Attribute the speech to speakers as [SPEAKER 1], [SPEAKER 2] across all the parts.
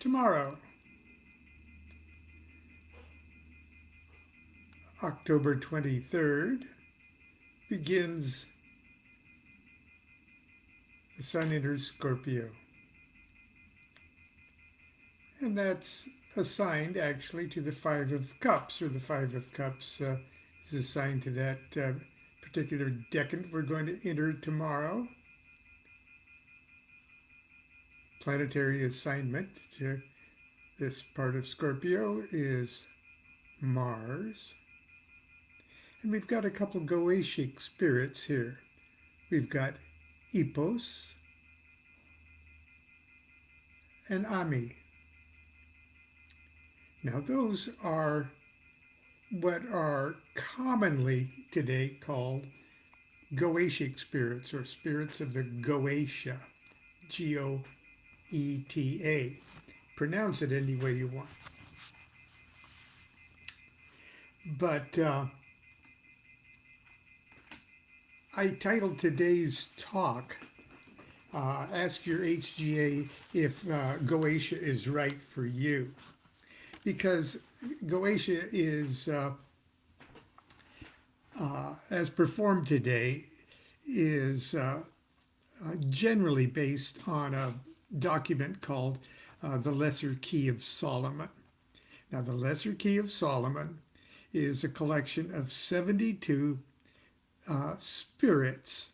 [SPEAKER 1] Tomorrow, October 23rd, begins the Sun enters Scorpio. And that's assigned actually to the Five of Cups, or the Five of Cups is assigned to that particular decan we're going to enter tomorrow. Planetary assignment to this part of Scorpio is Mars. And we've got a couple Goetic spirits here. We've got Epos and Ami. Now those are what are commonly today called Goetic spirits, or spirits of the Goetia, G-O-E-T-A. Pronounce it any way you want. But I titled today's talk, Ask Your HGA if Goetia is right for you. Because Goetia is, as performed today, is generally based on a document called the Lesser Key of Solomon. Now, the Lesser Key of Solomon is a collection of 72 spirits,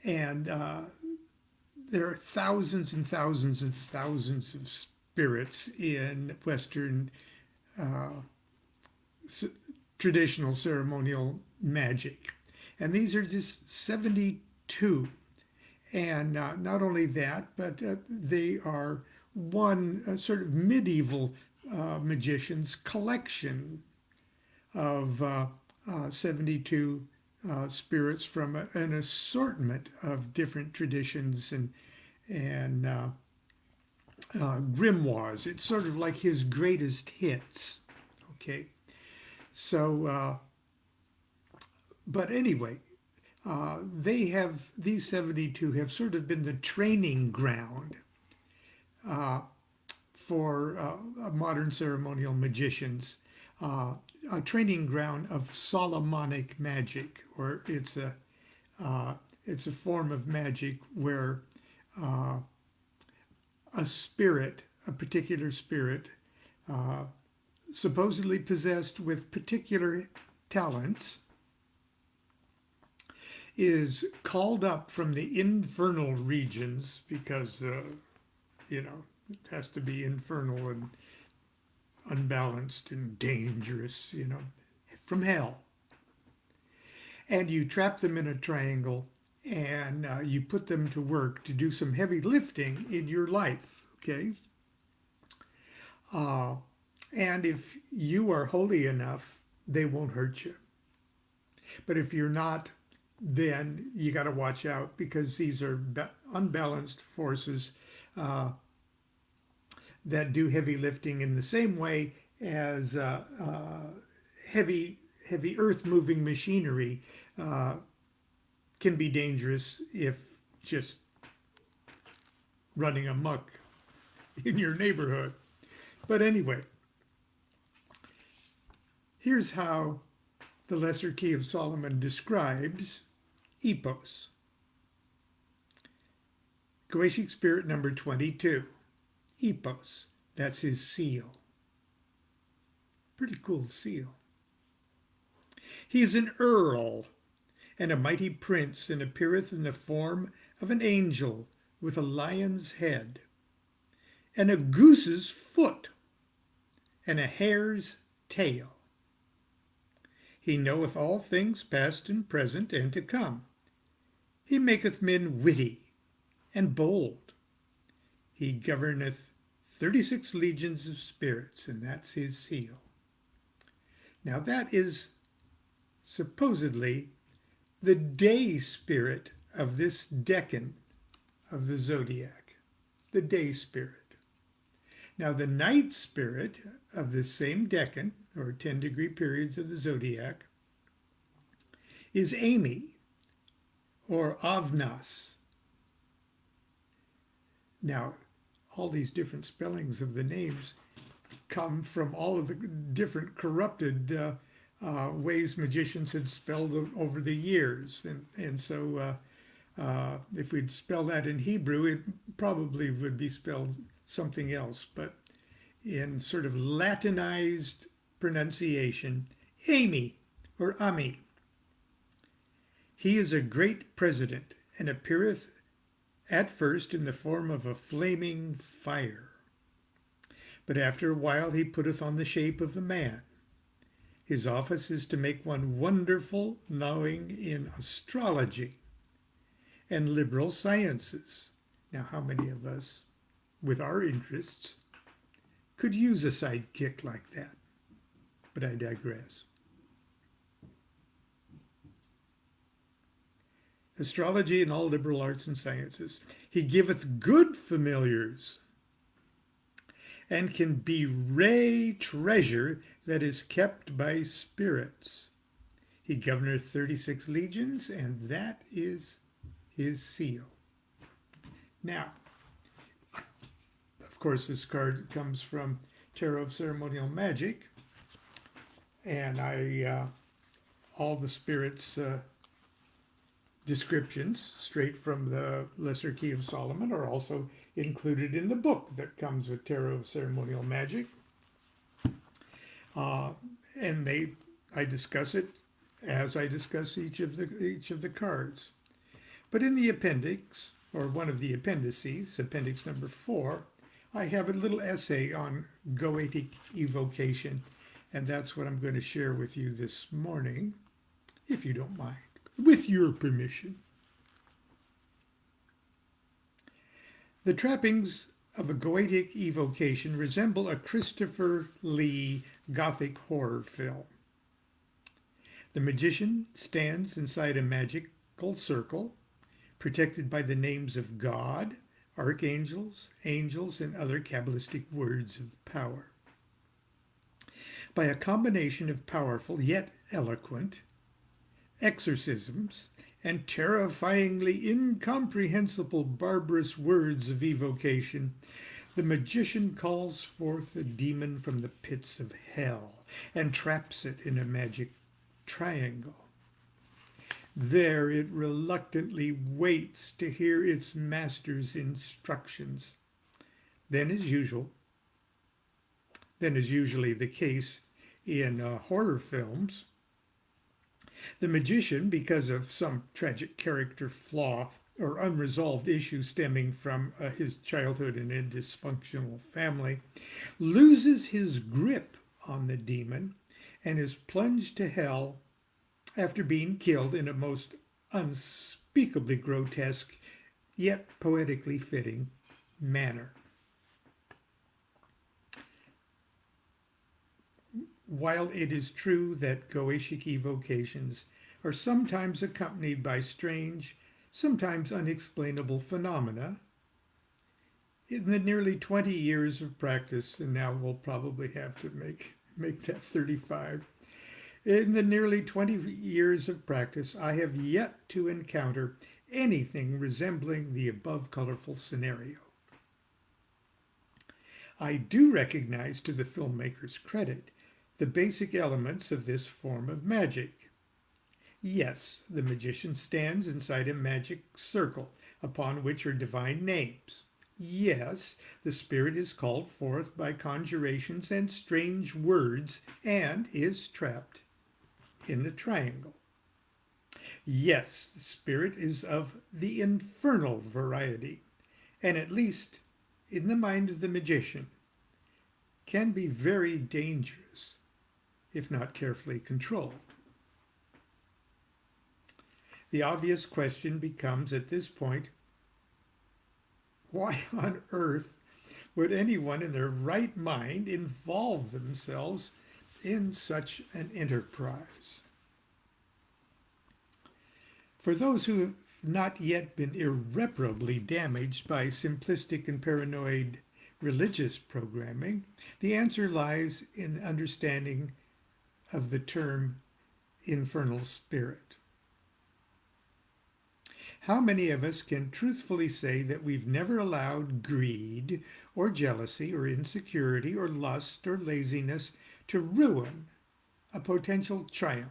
[SPEAKER 1] and there are thousands and thousands and thousands of spirits in Western traditional ceremonial magic. And these are just 72. And not only that, but they are one sort of medieval magician's collection of 72 spirits from an assortment of different traditions and grimoires. It's sort of like his greatest hits. Okay, so but anyway, these 72 have sort of been the training ground for modern ceremonial magicians. A training ground of Solomonic magic, or it's a form of magic where a spirit, a particular spirit, supposedly possessed with particular talents, is called up from the infernal regions, because it has to be infernal and unbalanced and dangerous, from hell. And you trap them in a triangle, and you put them to work to do some heavy lifting in your life, okay? And if you are holy enough, they won't hurt you. But if you're not, then you got to watch out, because these are unbalanced forces that do heavy lifting in the same way as heavy earth-moving machinery can be dangerous if just running amok in your neighborhood. But anyway, here's how the Lesser Key of Solomon describes Epos. Goetic spirit number 22. Epos, that's his seal. Pretty cool seal. He is an earl and a mighty prince, and appeareth in the form of an angel with a lion's head, and a goose's foot, and a hare's tail. He knoweth all things past and present and to come. He maketh men witty and bold. He governeth 36 legions of spirits, and that's his seal. Now that is supposedly the day spirit of this decan of the zodiac, the day spirit. Now the night spirit of this same decan, or 10-degree periods of the zodiac, is Amy, or Avnas. Now, all these different spellings of the names come from all of the different corrupted ways magicians had spelled over the years. And so if we'd spell that in Hebrew, it probably would be spelled something else. But in sort of Latinized pronunciation, Amy or Ami. He is a great president and appeareth at first in the form of a flaming fire. But after a while he putteth on the shape of a man. His office is to make one wonderful, knowing in astrology and liberal sciences. Now, how many of us, with our interests, could use a sidekick like that? But I digress. Astrology and all liberal arts and sciences. He giveth good familiars, and can bewray treasure that is kept by spirits. He governeth 36 legions, and that is his seal. Now, of course, this card comes from Tarot of Ceremonial Magic, and all the spirits' descriptions, straight from the Lesser Key of Solomon, are also included in the book that comes with Tarot of Ceremonial Magic. And I discuss it as I discuss each of the cards. But in the appendix, or one of the appendices, appendix number 4, I have a little essay on Goetic evocation, and that's what I'm going to share with you this morning, if you don't mind, with your permission. The trappings of a Goetic evocation resemble a Christopher Lee Gothic horror film. The magician stands inside a magical circle, protected by the names of God, archangels, angels, and other Kabbalistic words of power. By a combination of powerful yet eloquent exorcisms and terrifyingly incomprehensible barbarous words of evocation, the magician calls forth a demon from the pits of hell and traps it in a magic triangle. There it reluctantly waits to hear its master's instructions. Then, as usually the case in horror films, the magician, because of some tragic character flaw or unresolved issue stemming from his childhood in a dysfunctional family, loses his grip on the demon and is plunged to hell after being killed in a most unspeakably grotesque yet poetically fitting manner. While it is true that Goetic evocations are sometimes accompanied by strange, sometimes unexplainable phenomena, in the nearly 20 years of practice, and now we'll probably have to make that 35, in the nearly 20 years of practice, I have yet to encounter anything resembling the above colorful scenario. I do recognize, to the filmmaker's credit, the basic elements of this form of magic. Yes, the magician stands inside a magic circle upon which are divine names. Yes, the spirit is called forth by conjurations and strange words and is trapped in the triangle. Yes, the spirit is of the infernal variety, and at least in the mind of the magician, can be very dangerous if not carefully controlled. The obvious question becomes at this point, why on earth would anyone in their right mind involve themselves in such an enterprise? For those who have not yet been irreparably damaged by simplistic and paranoid religious programming, the answer lies in understanding of the term infernal spirit. How many of us can truthfully say that we've never allowed greed or jealousy or insecurity or lust or laziness to ruin a potential triumph?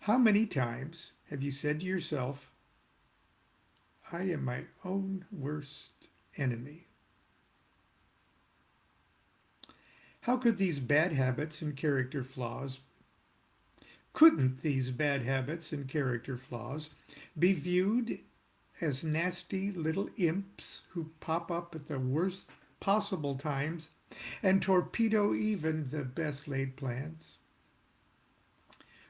[SPEAKER 1] How many times have you said to yourself, I am my own worst enemy? How could these bad habits and character flaws Couldn't these bad habits and character flaws be viewed as nasty little imps who pop up at the worst possible times and torpedo even the best laid plans?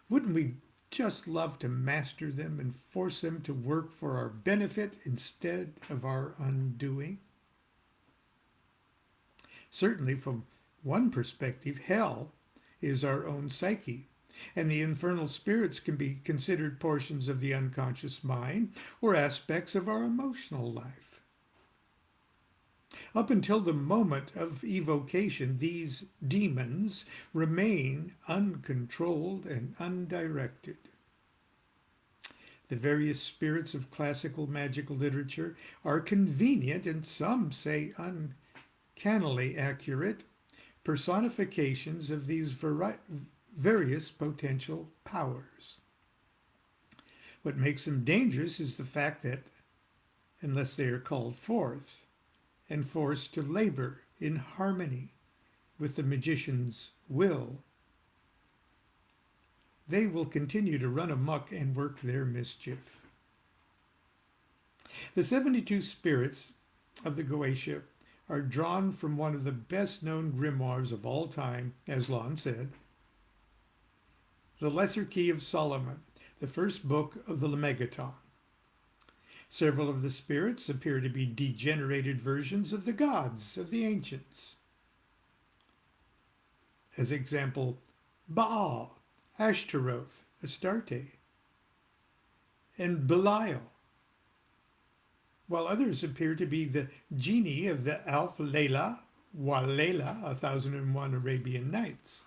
[SPEAKER 1] Wouldn't we just love to master them and force them to work for our benefit instead of our undoing? Certainly, from one perspective, hell is our own psyche, and the infernal spirits can be considered portions of the unconscious mind or aspects of our emotional life. Up until the moment of evocation, these demons remain uncontrolled and undirected. The various spirits of classical magical literature are convenient and some say uncannily accurate personifications of these various potential powers. What makes them dangerous is the fact that, unless they are called forth and forced to labor in harmony with the magician's will, they will continue to run amok and work their mischief. The 72 spirits of the Goetia are drawn from one of the best-known grimoires of all time, as Lon said, the Lesser Key of Solomon, the first book of the Lemegeton. Several of the spirits appear to be degenerated versions of the gods of the ancients. As example, Baal, Ashtaroth, Astarte, and Belial, while others appear to be the genie of the Alf Layla, wa Layla, 1001 Arabian Nights.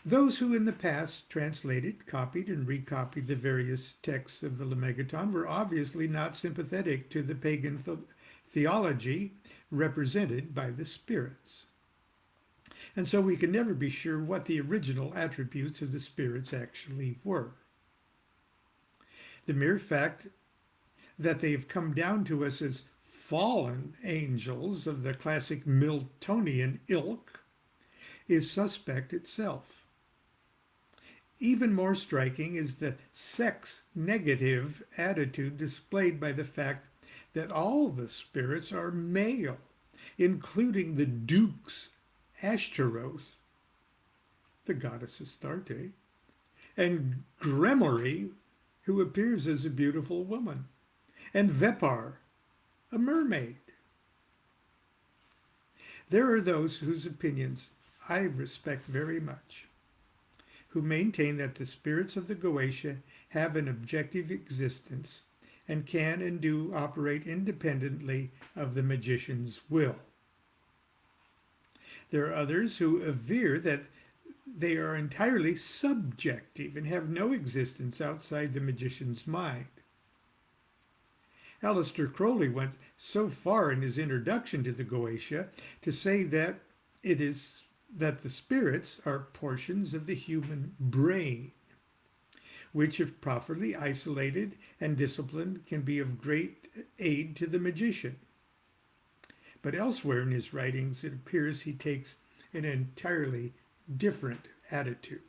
[SPEAKER 1] Those who in the past translated, copied, and recopied the various texts of the Lemegeton were obviously not sympathetic to the pagan theology represented by the spirits. And so we can never be sure what the original attributes of the spirits actually were. The mere fact that they have come down to us as fallen angels of the classic Miltonian ilk is suspect itself. Even more striking is the sex-negative attitude displayed by the fact that all the spirits are male, including the Dukes Ashtaroth, the goddess Astarte, and Gremory, who appears as a beautiful woman, and Vepar, a mermaid. There are those whose opinions I respect very much, who maintain that the spirits of the Goetia have an objective existence and can and do operate independently of the magician's will. There are others who aver that they are entirely subjective and have no existence outside the magician's mind. Aleister Crowley went so far in his introduction to the Goetia to say that the spirits are portions of the human brain, which, if properly isolated and disciplined, can be of great aid to the magician. But elsewhere in his writings, it appears he takes an entirely different attitude.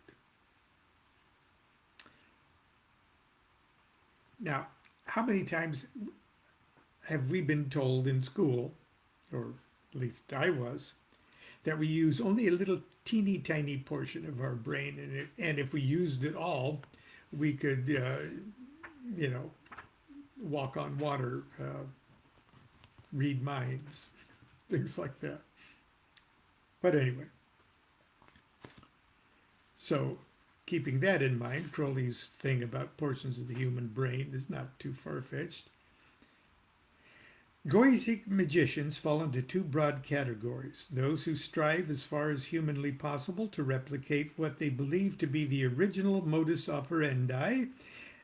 [SPEAKER 1] Now, how many times have we been told in school, or at least I was, that we use only a little teeny tiny portion of our brain, and if we used it all, we could, walk on water, read minds, things like that. But anyway, so keeping that in mind, Crowley's thing about portions of the human brain is not too far-fetched. Goetic magicians fall into two broad categories: those who strive as far as humanly possible to replicate what they believe to be the original modus operandi,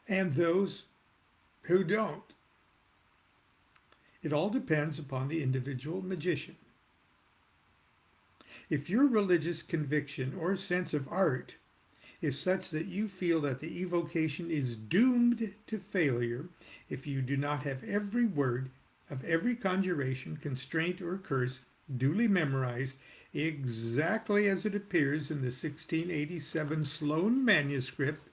[SPEAKER 1] and those who don't. It all depends upon the individual magician. If your religious conviction or sense of art is such that you feel that the evocation is doomed to failure if you do not have every word of every conjuration, constraint, or curse duly memorized exactly as it appears in the 1687 Sloane manuscript,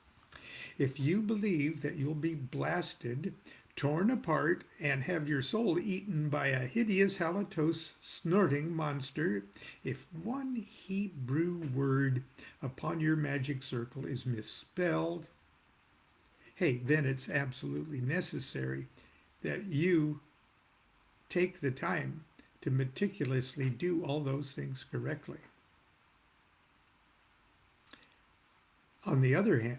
[SPEAKER 1] if you believe that you'll be blasted, torn apart, and have your soul eaten by a hideous halitosis snorting monster, if one Hebrew word upon your magic circle is misspelled, hey, then it's absolutely necessary that you take the time to meticulously do all those things correctly. On the other hand,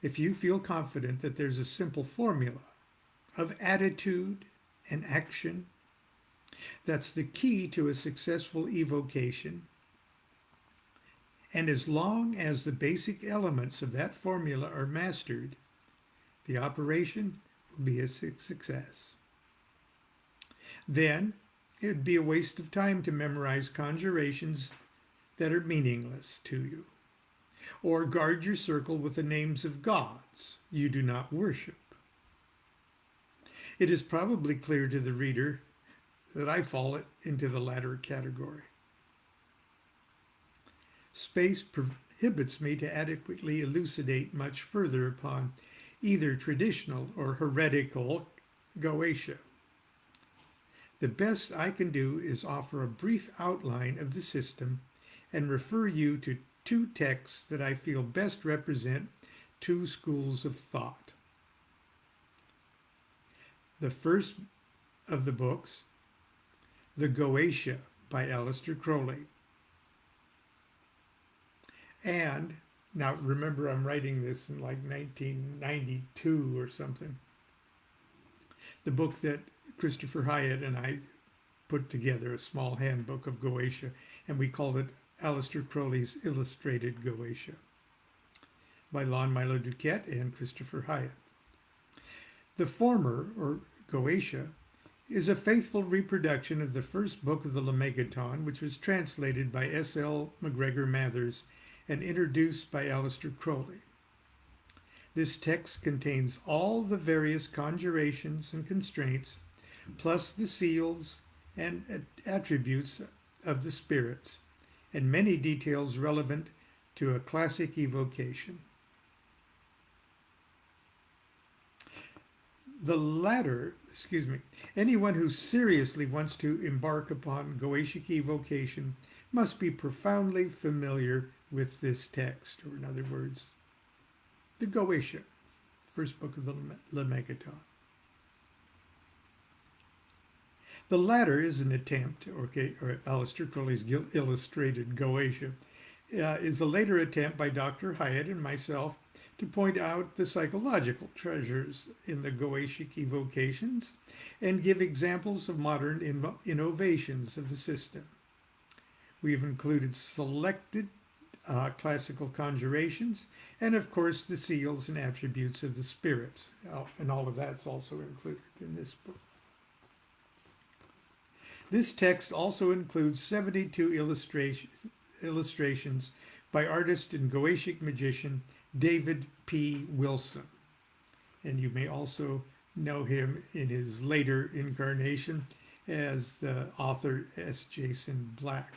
[SPEAKER 1] if you feel confident that there's a simple formula of attitude and action that's the key to a successful evocation, and as long as the basic elements of that formula are mastered, the operation will be a success. Then it would be a waste of time to memorize conjurations that are meaningless to you, or guard your circle with the names of gods you do not worship. It is probably clear to the reader that I fall into the latter category. Space prohibits me to adequately elucidate much further upon either traditional or heretical Goetia. The best I can do is offer a brief outline of the system and refer you to two texts that I feel best represent two schools of thought. The first of the books, The Goetia by Aleister Crowley. And, now remember I'm writing this in like 1992 or something, the book that Christopher Hyatt and I put together, a small handbook of Goetia, and we called it Aleister Crowley's Illustrated Goetia by Lon Milo DuQuette and Christopher Hyatt. The former, or Goetia, is a faithful reproduction of the first book of the Lemegeton, which was translated by S.L. MacGregor Mathers and introduced by Aleister Crowley. This text contains all the various conjurations and constraints, plus the seals and attributes of the spirits, and many details relevant to a classic evocation. The latter, anyone who seriously wants to embark upon Goetic evocation must be profoundly familiar with this text, or in other words, the Goetia, first book of the Lemegeton. The latter is an attempt, or Aleister Crowley's Illustrated Goetia, is a later attempt by Dr. Hyatt and myself to point out the psychological treasures in the Goetic evocations and give examples of modern innovations of the system. We have included selected classical conjurations and, of course, the seals and attributes of the spirits. And all of that's also included in this book. This text also includes 72 illustrations by artist and Goetic magician David P. Wilson. And you may also know him in his later incarnation as the author S. Jason Black,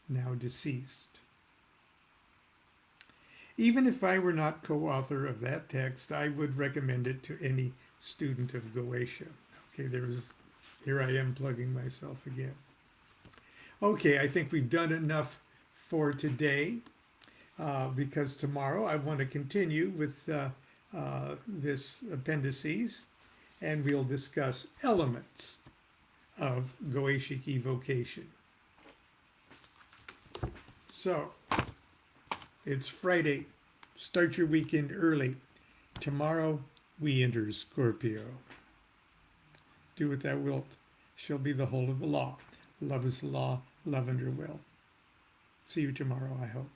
[SPEAKER 1] now deceased. Even if I were not co-author of that text, I would recommend it to any student of Goetia. Okay, here I am plugging myself again. Okay, I think we've done enough for today because tomorrow I want to continue with this appendices, and we'll discuss elements of Goetic evocation. So, it's Friday. Start your weekend early. Tomorrow we enter Scorpio. Do what thou wilt shall be the whole of the law. Love is the law, love under will. See you tomorrow, I hope.